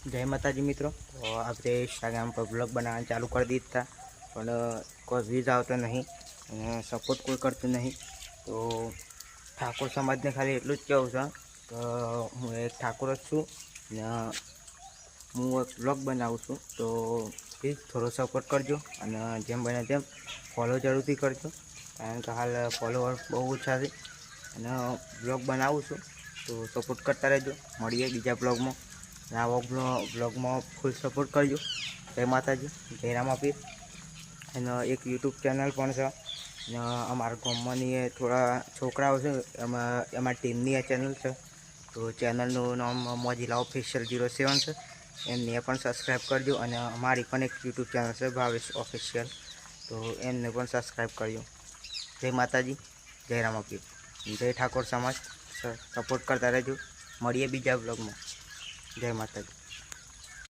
जय माता जी मित्रों। तो આપણે इंस्टाग्राम पर ब्लॉग बनाना चालू कर दी था, પણ કોઈ व्यूज આવતો નહીં અને સપોર્ટ કોઈ કરતું નહીં। તો ઠાકોર સમાજને ખાલી એટલું જ કહેવું છે કે હું એક ઠાકોર જ છું ને હું એક બ્લોગ બનાવું છું। તો પ્લીઝ થોડો સપોર્ટ કરજો અને જેમ બને તેમ ફોલો જરૂરથી કરજો, કારણ કે હાલ ફોલોવર બહુ ઓછા છે અને બ્લોગ બનાવું છું। તો સપોર્ટ કરતા રહેજો। મળીએ બીજા બ્લોગમાં। આ બ્લોગમાં ફૂલ સપોર્ટ કરજો। જય માતાજી, જય રામાપીર। અને એક યુટ્યુબ ચેનલ પણ છે અને અમારા ગામમાંની એ થોડા છોકરાઓ છે, એમાં ટીમની આ ચેનલ છે। તો ચેનલનું નામ મોજીલા ઓફિશિયલ 07 છે, એમને પણ સબસ્ક્રાઈબ કરજો। અને અમારી પણ એક યુટ્યુબ ચેનલ છે ભાવેશ ઓફિશિયલ, તો એમને પણ સબસ્ક્રાઈબ કરજો। જય માતાજી, જય રામાપીર, જય ઠાકોર સમાજ। સપોર્ટ કરતા રહેજો। મળીએ બીજા બ્લોગમાં। જય માતાજી।